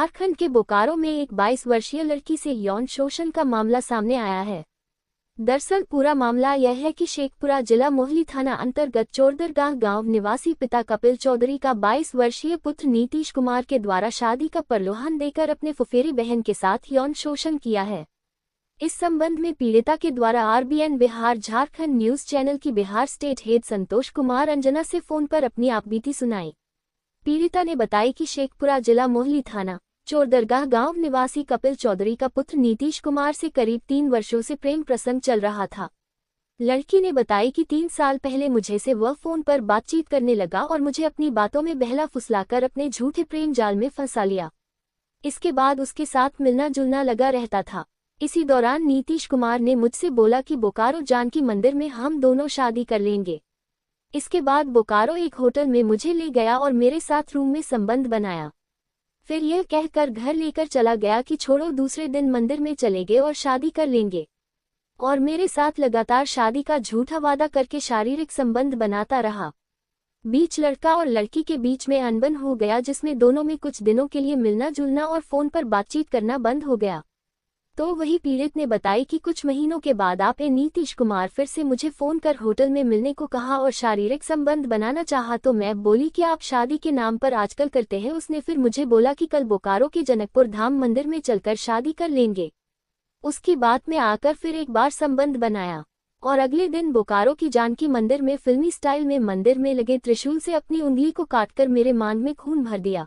झारखंड के बोकारो में एक 22 वर्षीय लड़की से यौन शोषण का मामला सामने आया है। दरअसल पूरा मामला यह है कि शेखपुरा जिला मोहली थाना अंतर्गत चोरदरगाह गांव निवासी पिता कपिल चौधरी का 22 वर्षीय पुत्र नीतीश कुमार के द्वारा शादी का प्रलोभन देकर अपने फुफेरी बहन के साथ यौन शोषण किया है। इस संबंध में पीड़िता के द्वारा RBN Bihar Jharkhand news channel की बिहार स्टेट हेड संतोष कुमार अंजना से फोन पर अपनी आपबीती सुनाई। पीड़िता ने बताई कि शेखपुरा जिला मोहली थाना चोरदरगाह गांव निवासी कपिल चौधरी का पुत्र नीतीश कुमार से करीब 3 वर्षों से प्रेम प्रसंग चल रहा था। लड़की ने बताई कि 3 साल पहले मुझे से वह फोन पर बातचीत करने लगा और मुझे अपनी बातों में बहला फुसलाकर अपने झूठे प्रेम जाल में फंसा लिया। इसके बाद उसके साथ मिलना जुलना लगा रहता था। इसी दौरान नीतीश कुमार ने मुझसे बोला कि बोकारो जानकी मंदिर में हम दोनों शादी कर लेंगे। इसके बाद बोकारो एक होटल में मुझे ले गया और मेरे साथ रूम में संबंध बनाया। फिर यह कहकर घर लेकर चला गया कि छोड़ो दूसरे दिन मंदिर में चले गए और शादी कर लेंगे, और मेरे साथ लगातार शादी का झूठा वादा करके शारीरिक संबंध बनाता रहा। बीच लड़का और लड़की के बीच में अनबन हो गया, जिसमें दोनों में कुछ दिनों के लिए मिलना जुलना और फोन पर बातचीत करना बंद हो गया। तो वही पीड़ित ने बताई कि कुछ महीनों के बाद आपे नीतीश कुमार फिर से मुझे फोन कर होटल में मिलने को कहा और शारीरिक संबंध बनाना चाहा, तो मैं बोली कि आप शादी के नाम पर आजकल करते हैं। उसने फिर मुझे बोला कि कल बोकारो के जनकपुर धाम मंदिर में चलकर शादी कर लेंगे। उसकी बात में आकर फिर एक बार संबंध बनाया और अगले दिन बोकारो की जानकी मंदिर में फिल्मी स्टाइल में मंदिर में लगे त्रिशूल से अपनी उंगली को काटकर मेरे मांग में खून भर दिया।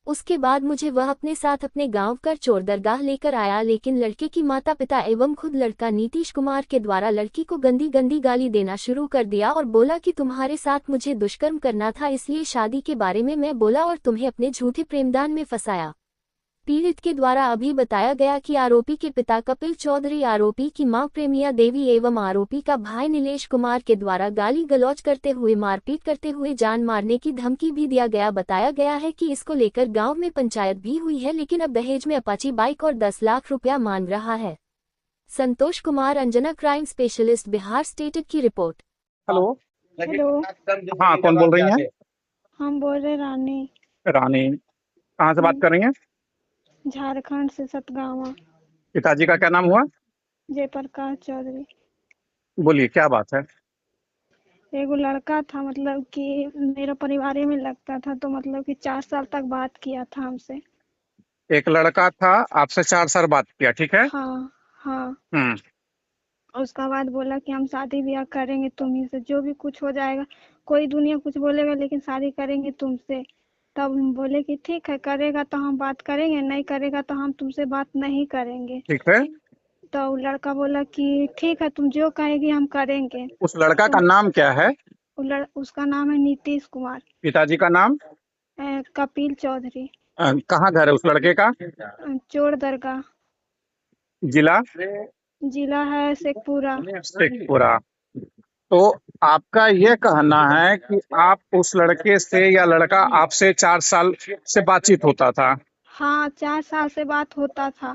उसके बाद मुझे वह अपने साथ अपने गांव कर चोरदरगाह लेकर आया, लेकिन लड़के की माता पिता एवं खुद लड़का नीतीश कुमार के द्वारा लड़की को गंदी गंदी गाली देना शुरू कर दिया और बोला कि तुम्हारे साथ मुझे दुष्कर्म करना था, इसलिए शादी के बारे में मैं बोला और तुम्हें अपने झूठे प्रेमदान में फंसाया। पीड़ित के द्वारा अभी बताया गया कि आरोपी के पिता कपिल चौधरी, आरोपी की मां प्रेमिया देवी एवं आरोपी का भाई नीलेश कुमार के द्वारा गाली गलौज करते हुए मारपीट करते हुए जान मारने की धमकी भी दिया गया। बताया गया है कि इसको लेकर गांव में पंचायत भी हुई है, लेकिन अब दहेज में अपाची बाइक और 10 लाख रुपया मांग रहा है। Santosh Kumar Anjana, crime specialist, Bihar state की रिपोर्ट। हेलो। हेलो। हाँ, कौन बोल रही हैं? हम बोल रहे रानी। रानी, कहाँ से बात कर रही हैं? झारखंड से, सतगावा। पिताजी का क्या नाम हुआ? जयप्रकाश चौधरी। बोलिए, क्या बात है? एगो लड़का था, मतलब कि मेरा परिवार में लगता था, तो मतलब कि 4 साल तक बात किया था हमसे। एक लड़का था, आपसे 4 साल बात किया, ठीक है? हाँ हाँ। हम्म। उसका बाद बोला कि हम शादी ब्याह करेंगे तुम्ही से, जो भी कुछ हो जाएगा, कोई दुनिया कुछ बोलेगा लेकिन शादी करेंगे तुमसे। तब हम बोले कि ठीक है, करेगा तो हम बात करेंगे, नहीं करेगा तो हम तुमसे बात नहीं करेंगे। ठीक है। तो लड़का बोला कि ठीक है, तुम जो कहेगी हम करेंगे। उस लड़का का नाम क्या है? उसका नाम है नीतीश कुमार। पिताजी का नाम? कपिल चौधरी। कहाँ घर है उस लड़के का? चोरदरगाह। जिला? जिला है शेखपुरा। शेखपुरा। तो आपका ये कहना है कि आप उस लड़के से या लड़का आपसे 4 साल से बातचीत होता था? हाँ, 4 साल से बात होता था।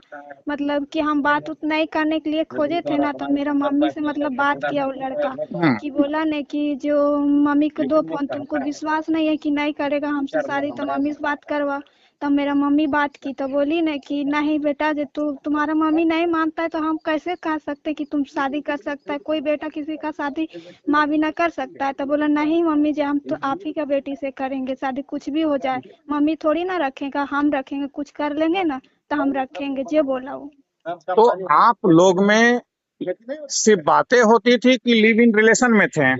मतलब कि हम बात उत नहीं करने के लिए खोजे थे ना, तो मेरा मम्मी से मतलब बात किया वो लड़का, कि बोला ने कि जो मम्मी को 2 फोन, तुमको विश्वास नहीं है कि नहीं करेगा हमसे शादी तो मम्मी से बात करवा। तब मेरा मम्मी बात की तो बोली ने कि नहीं बेटा, जो तुम्हारा मम्मी नहीं मानता है तो हम कैसे कह सकते कि तुम शादी कर सकता है, कोई बेटा किसी का शादी माँ भी ना कर सकता है। तो बोला नहीं मम्मी जी, हम तो आप ही का बेटी से करेंगे शादी, कुछ भी हो जाए मम्मी थोड़ी ना रखेगा, हम रखेंगे, कुछ कर लेंगे ना तो हम रखेंगे, जो बोला वो। तो आप लोग में सिर्फ बातें होती थी कि लिव इन रिलेशन में थे?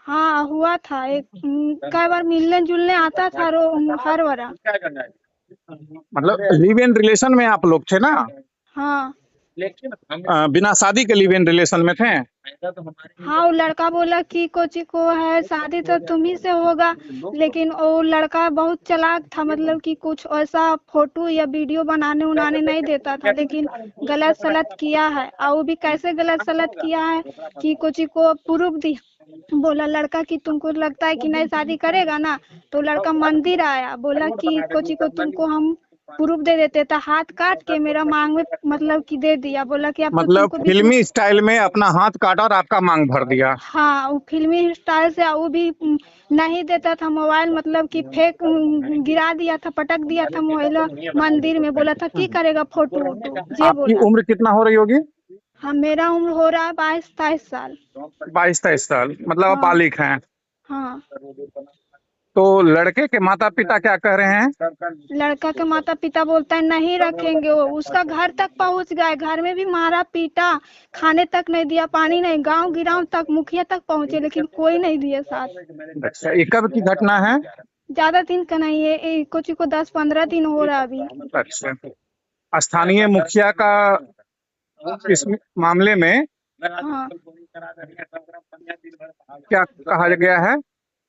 हाँ, हुआ था एक, कई बार मिलने जुलने आता था हर बार। मतलब लिव इन रिलेशन में आप लोग थे ना? हाँ। बिना शादी के लिव इन रिलेशन में थे? हाँ, वो लड़का बोला कि कोची को है शादी तो तुम्ही से होगा, लेकिन वो लड़का बहुत चालाक था, मतलब कि कुछ ऐसा फोटो या वीडियो बनाने उनाने नहीं देता था, लेकिन गलत सलत किया है। और वो भी कैसे गलत सलत किया है कि कोची को प्रूफ दी। बोला लड़का कि तुमको लगता है कि नहीं शादी करेगा ना, तो लड़का मंदिर आया, बोला कि कोची को तुमको हम प्रूफ दे देते, तो हाथ काट के मेरा मांग में मतलब कि दे दिया, बोला कि अब तो मतलब तुमको भी फिल्मी स्टाइल में अपना हाथ काटा और आपका मांग भर दिया। हाँ, वो फिल्मी स्टाइल से, वो भी नहीं देता था मोबाइल, मतलब कि फेंक गिरा दिया था, पटक दिया था मोबाइल मंदिर में, बोला था की करेगा फोटो वोटो, ये आपकी बोला। उम्र कितना हो रही होगी? हाँ, मेरा उम्र हो रहा है 22-23 साल। 22-23 साल, मतलब आप हाँ बालिग हैं। हाँ। तो लड़के के माता पिता क्या कह रहे हैं? लड़का के माता पिता बोलता है नहीं रखेंगे, वो उसका घर तक पहुंच गए, घर में भी मारा पीटा, खाने तक नहीं दिया, पानी नहीं, गांव गिराव तक, मुखिया तक पहुंचे, लेकिन कोई नहीं दिए साथ। अच्छा, ये कब की घटना है? ज्यादा दिन का नहीं है, कुछ को 10-15 दिन हो रहा अभी। अच्छा, स्थानीय मुखिया का इस मामले में हाँ, क्या कहा गया है?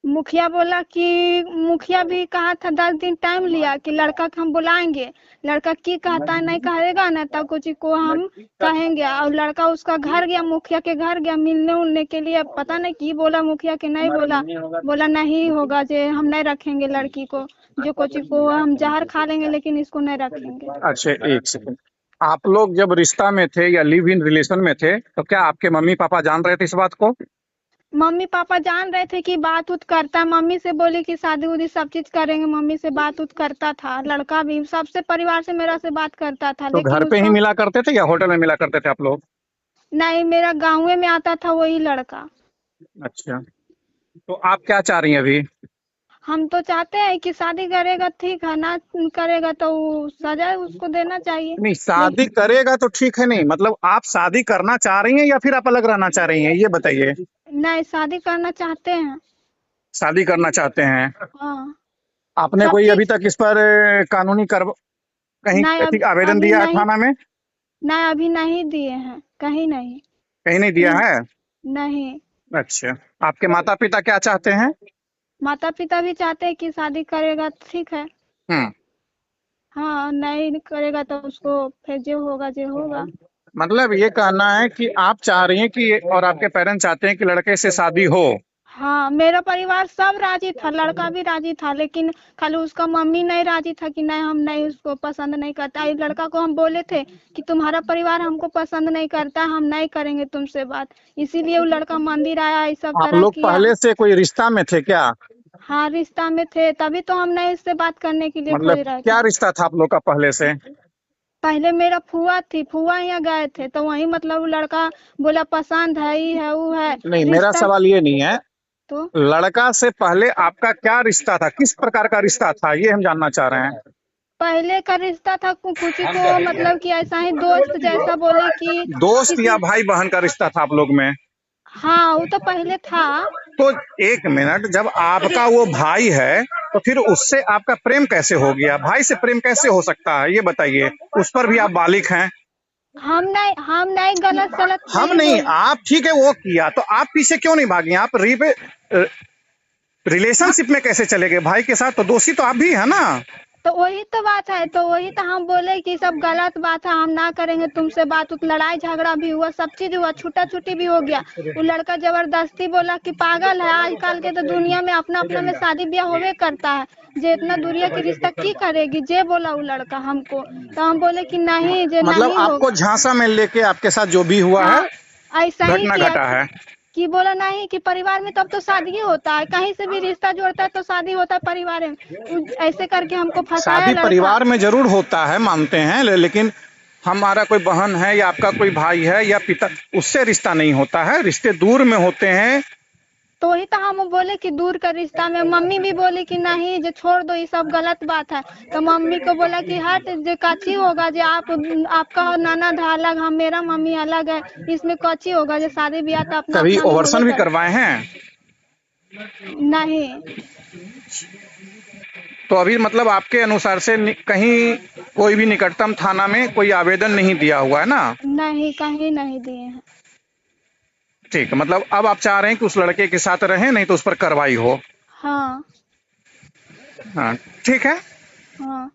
मुखिया बोला कि मुखिया भी कहा था, 10 दिन टाइम लिया कि लड़का को हम बुलाएंगे, लड़का की कहता है नहीं कहेगा ना, तब कुछ को हम कहेंगे। और लड़का उसका घर गया, मुखिया के घर गया मिलने उलने के लिए, पता नहीं की बोला मुखिया के, नहीं बोला, बोला नहीं होगा जे हम नहीं रखेंगे लड़की को, जो कुछ को हम जहर खा लेंगे लेकिन इसको नहीं रखेंगे। अच्छा, एक सेकंड। आप लोग जब रिश्ता में थे या लिव इन रिलेशन में थे, तो क्या आपके मम्मी पापा जान रहे थे इस बात को? मम्मी पापा जान रहे थे कि बात उत करता, मम्मी से बोली कि शादी उदी सब चीज करेंगे, मम्मी से बात उत करता था, लड़का भी सबसे परिवार से मेरा से बात करता था, तो घर लेकिन पे ही उसका मिला करते थे या होटल में मिला करते थे आप लोग? नहीं, मेरा गाँव में आता था वही लड़का। अच्छा, तो आप क्या चाह रही हैं अभी? हम तो चाहते हैं कि शादी करेगा ठीक है, ना करेगा तो सजा उसको देना चाहिए। नहीं, लेकिन शादी करेगा तो ठीक है, नहीं मतलब आप शादी करना चाह रही हैं या फिर आप अलग रहना चाह रही हैं, ये बताइए। नहीं, शादी करना चाहते हैं। शादी करना चाहते हैं। हाँ, आपने सब कोई अभी चीज। तक इस पर कानूनी कहीं नहीं, ऐसी आवेदन अभी दिया है नहीं, थाना में? नहीं अभी नहीं दिए हैं, कहीं नहीं। कहीं नहीं दिया है? नहीं, अच्छा, आपके माता पिता क्या चाहते हैं? माता पिता भी चाहते हैं कि शादी करेगा ठीक है। हम्म। हाँ, नहीं करेगा तो उसको फिर जो होगा जो होगा। मतलब ये कहना है कि आप चाह रही हैं कि, और आपके पेरेंट्स चाहते हैं कि लड़के से शादी हो। हाँ, मेरा परिवार सब राजी था, लड़का भी राजी था, लेकिन खाली उसका मम्मी नहीं राजी था कि नहीं हम नहीं, उसको पसंद नहीं करता। इस लड़का को हम बोले थे कि तुम्हारा परिवार हमको पसंद नहीं करता, हम नहीं करेंगे तुमसे बात, इसीलिए वो लड़का मंदिर आया, इस सब आप तरह लोग किया। पहले से कोई रिश्ता में थे क्या? हाँ, रिश्ता में थे, तभी तो हम नहीं इससे बात करने के लिए खोज मतलब रहे क्या थे। रिश्ता था आप लोग का पहले से? पहले मेरा फुआ थी, फुआ यहाँ गए थे तो वही मतलब वो लड़का बोला पसंद है, ये है वो है नहीं, मेरा रिश्ता। सवाल ये नहीं है। तो लड़का से पहले आपका क्या रिश्ता था, किस प्रकार का रिश्ता था, ये हम जानना चाह रहे हैं। पहले का रिश्ता था कुछ को मतलब कि ऐसा ही दोस्त जैसा, बोले कि दोस्त या किसी। भाई बहन का रिश्ता था आप लोग में? हाँ, वो तो पहले था। तो एक मिनट, जब आपका वो भाई है तो फिर उससे आपका प्रेम कैसे हो गया? भाई से प्रेम कैसे हो सकता है, ये बताइए। उस पर भी आप बालिग हैं। हम नहीं गलत सलत हम नहीं नहीं, बोले। आप ठीक है वो किया, तो आप पीछे क्यों नहीं भागी? आप हाँ, रिलेशनशिप में कैसे चले गए भाई के साथ? तो दोषी तो आप भी है ना। तो वही तो बात है, तो वही तो हम बोले कि सब गलत बात है, हम ना करेंगे तुमसे बात उत, लड़ाई झगड़ा भी हुआ, सब चीज हुआ, छूटा छूटी भी हो गया। वो लड़का जबरदस्ती बोला कि पागल है, आजकल के तो दुनिया में अपना अपना में शादी ब्याह होवे करता है, जे इतना दूरिया की रिश्ता की करेगी, जे बोला वो लड़का हमको। तो हम बोले कि नहीं, जे मतलब नहीं आपको होगा। झांसा में लेके आपके साथ जो भी हुआ है, हाँ, ऐसा ही घटना किया घटा है। कि बोला नहीं कि परिवार में तब तो शादी ही होता है, कहीं से भी रिश्ता जोड़ता है तो शादी होता है परिवार में। ऐसे करके हमको फंसाया शादी लड़का। परिवार में जरूर होता है, मानते हैं, लेकिन हमारा कोई बहन है या आपका कोई भाई है या पिता, उससे रिश्ता नहीं होता है, रिश्ते दूर में होते हैं। तो वही तो हम बोले कि दूर का रिश्ता में, मम्मी भी बोली कि नहीं जो छोड़ दो, ये सब गलत बात है। तो मम्मी को बोला कि हट, जो काची होगा, जो आपका ननद है अलग, हम मेरा मम्मी अलग है, इसमें काची होगा, जो शादी ब्याह तो अपना कभी अपना में होवे ओवर्सन भी कर। करवाए हैं? नहीं, तो अभी मतलब आपके अनुसार से कहीं कोई भी निकटतम थाना में कोई आवेदन नहीं दिया हुआ है ना? नहीं कहीं नहीं दिए हैं। ठीक है, मतलब अब आप चाह रहे हैं कि उस लड़के के साथ रहें, नहीं तो उस पर कार्रवाई हो। हाँ हाँ, ठीक है। हाँ।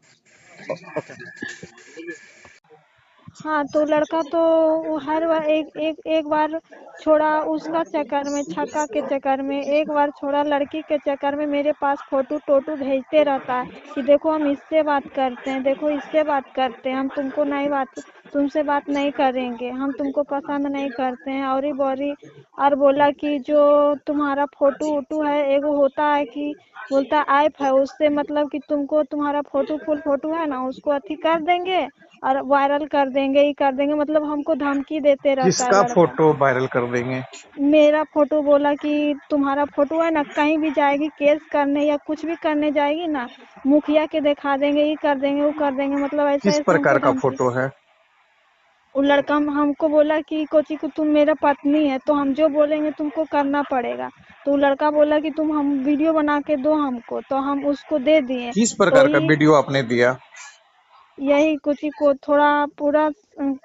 हाँ तो लड़का तो वो हर बार एक बार छोड़ा उसका चक्कर में, छक्का के चक्कर में, एक बार छोड़ा लड़की के चक्कर में मेरे पास फोटो टोटू भेजते रहता है कि देखो हम इससे बात करते हैं, देखो इससे बात करते हैं, हम तुमको नहीं बात तुमसे बात नहीं करेंगे, हम तुमको पसंद नहीं करते हैं, और ही बोरी। और बोला कि जो तुम्हारा फोटो वोटू है एगो होता है कि बोलता ऐप है, उससे मतलब कि तुमको तुम्हारा फोटो फुल फोटो है ना उसको अथी कर देंगे और वायरल कर देंगे, ही कर देंगे, मतलब हमको धमकी देते रहता है किसका लड़का। फोटो वायरल कर देंगे? मेरा फोटो बोला कि तुम्हारा फोटो है ना कहीं भी जाएगी केस करने या कुछ भी करने जाएगी ना, मुखिया के दिखा देंगे, ये कर देंगे वो कर देंगे, मतलब ऐसा किस ऐसा प्रकार हमको का धमकी। फोटो है? वो लड़का हमको बोला कि कोची को तुम मेरा पत्नी है तो हम जो बोलेंगे तुमको करना पड़ेगा। तो वो लड़का बोला कि तुम हम वीडियो बना के दो हमको, तो हम उसको दे दिए। किस तो प्रकार का ही वीडियो आपने दिया? यही कुछ ही को थोड़ा पूरा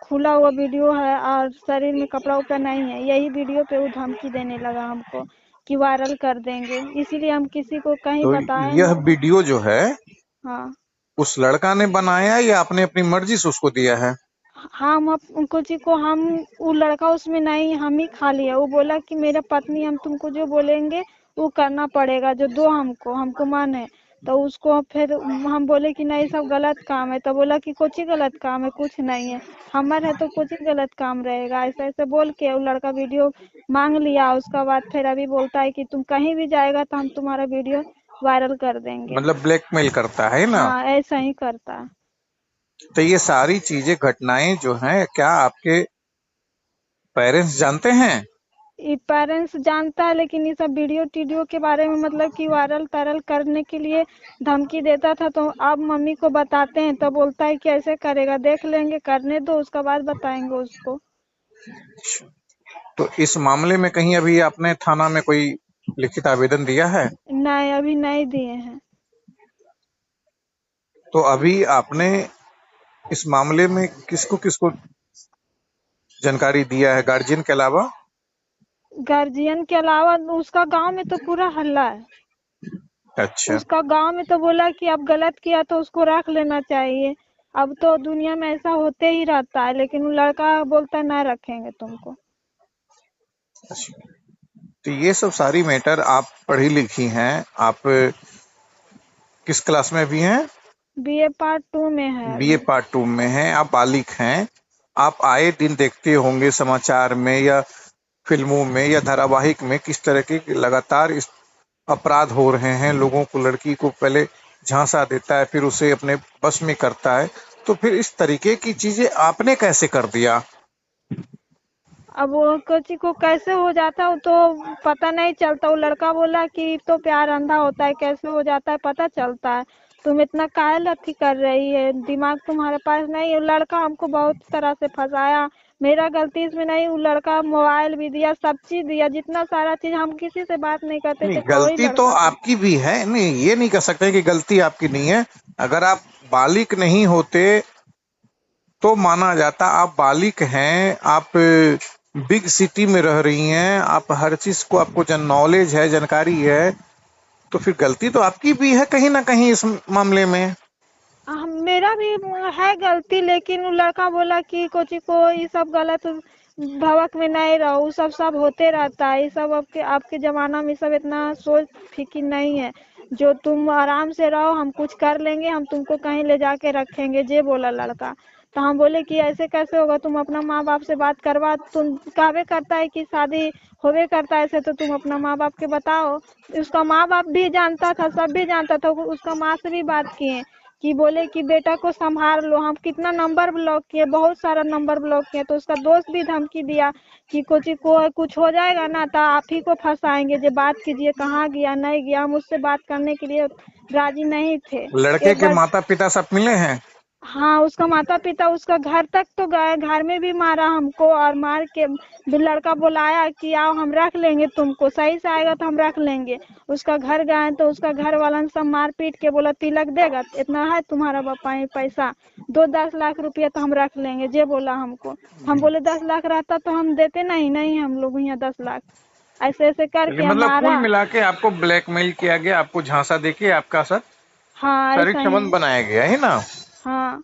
खुला हुआ वीडियो है और शरीर में कपड़ा उपड़ा नहीं है, यही वीडियो पे वो धमकी देने लगा हमको कि वायरल कर देंगे, इसीलिए हम किसी को कहीं तो बताए यह नहीं। वीडियो जो है हाँ उस लड़का ने बनाया या आपने अपनी मर्जी से उसको दिया है? हम कुछ को हम वो लड़का उसमें नहीं, हम ही खा लिया। वो बोला कि मेरा पत्नी हम तुमको जो बोलेंगे वो करना पड़ेगा, जो दो हमको मन है। तो उसको फिर हम बोले कि नहीं सब गलत काम है, तो बोला कि कुछ ही गलत काम है, कुछ नहीं है, हमार है तो कुछ ही गलत काम रहेगा, ऐसे ऐसे बोल के वो लड़का वीडियो मांग लिया। उसका बाद फिर अभी बोलता है कि तुम कहीं भी जाएगा तो हम तुम्हारा वीडियो वायरल कर देंगे। मतलब ब्लैकमेल करता है ना? हाँ ऐसा ही करता है। तो ये सारी चीजें घटनाएं जो हैं क्या आपके पेरेंट्स जानते हैं? ये पेरेंट्स जानता है, लेकिन ये सब वीडियो टीडियो के बारे में मतलब कि वायरल तायरल करने के लिए धमकी देता था। तो अब मम्मी को बताते हैं तो बोलता है कि ऐसे करेगा, देख लेंगे, करने दो उसका बाद बताएंगे उसको। तो इस मामले में कहीं अभी आपने थाना में कोई लिखित आवेदन दिया है? नहीं अभी नहीं दिए हैं। तो अभी आपने इस मामले में किसको किसको जानकारी दिया है गार्जियन के अलावा? गार्जियन के अलावा उसका गांव में तो पूरा हल्ला है। अच्छा। उसका गांव में तो बोला कि अब गलत किया तो उसको रख लेना चाहिए। अब तो दुनिया में ऐसा होते ही रहता है, लेकिन वो लड़का बोलता है ना रखेंगे तुमको। तो ये सब सारी मैटर आप पढ़ी लिखी हैं, आप किस क्लास में अभी हैं? बीए पार्ट 2 में है बीए अभी। पार्ट 2 में हैं, आप बालिक हैं। आप आए दिन देखते होंगे समाचार में या फिल्मों में या धारावाहिक में किस तरह के लगातार इस अपराध हो रहे हैं। लोगों को, लड़की को पहले झांसा देता है, फिर उसे अपने बस में करता है। तो फिर इस तरीके की चीजें आपने कैसे कर दिया? अब वो किसी को कैसे हो जाता है वो तो पता नहीं चलता। वो लड़का बोला कि तो प्यार अंधा होता है, कैसे हो जाता है पता चलता है। तुम इतना काहे अथी कर रही है, दिमाग तुम्हारे पास नहीं है। वो लड़का हमको बहुत तरह से फंसाया, मेरा गलती इसमें नहीं। वो लड़का मोबाइल भी दिया, सब चीज दिया, जितना सारा चीज। हम किसी से बात नहीं करते नहीं, थे, कोई गलती तो लड़का से। आपकी भी है। नहीं, ये नहीं कह सकते कि गलती आपकी नहीं है। अगर आप बालिक नहीं होते तो माना जाता। आप बालिक हैं, आप बिग सिटी में रह रही हैं, आप हर चीज को आपको जन नॉलेज है, जानकारी है। तो फिर गलती तो आपकी भी है कहीं ना कहीं इस मामले में। मेरा भी है गलती, लेकिन वो लड़का बोला कि कोची को ये सब गलत भवक में नहीं रहो, वो सब होते रहता है। ये सब आपके आपके जमाना में सब इतना सोच फिक्र नहीं है। जो तुम आराम से रहो, हम कुछ कर लेंगे, हम तुमको कहीं ले जाके रखेंगे, जे बोला लड़का। तो हम बोले कि ऐसे कैसे होगा, तुम अपना माँ बाप से बात करवा, तुम कहवे करता है कि शादी होवे करता है ऐसे, तो तुम अपना माँ बाप के बताओ। उसका माँ बाप भी जानता था, सब भी जानता था। उसका माँ से भी बात किए कि बोले कि बेटा को संभाल लो। हम कितना नंबर ब्लॉक किए, बहुत सारा नंबर ब्लॉक किए। तो उसका दोस्त भी धमकी दिया कि कोची को कुछ हो जाएगा ना तो आप ही को फंसाएंगे, जो बात कीजिए कहाँ गया नहीं गया। हम उससे बात करने के लिए राजी नहीं थे। लड़के एक के बार माता पिता सब मिले हैं? हाँ उसका माता पिता उसका घर तक तो गए, घर में भी मारा हमको, और मार के भी लड़का बुलाया कि आओ हम रख लेंगे तुमको, सही से आएगा तो हम रख लेंगे। उसका घर गए तो उसका घर वाला ने सब मार पीट के बोला तिलक देगा, इतना है तुम्हारा पापा पैसा, दो 10 लाख रुपया तो हम रख लेंगे, जे बोला हमको। हम बोले 10 लाख रहता तो हम देते नहीं, नहीं हम लोग यहाँ 10 लाख। ऐसे ऐसे करके मतलब कुल हमारा। मिला के आपको ब्लैकमेल किया गया, आपको झांसा देके आपका साथ हाँ शारीरिक ऐसा ही संबंध है। बनाया गया है ना? हाँ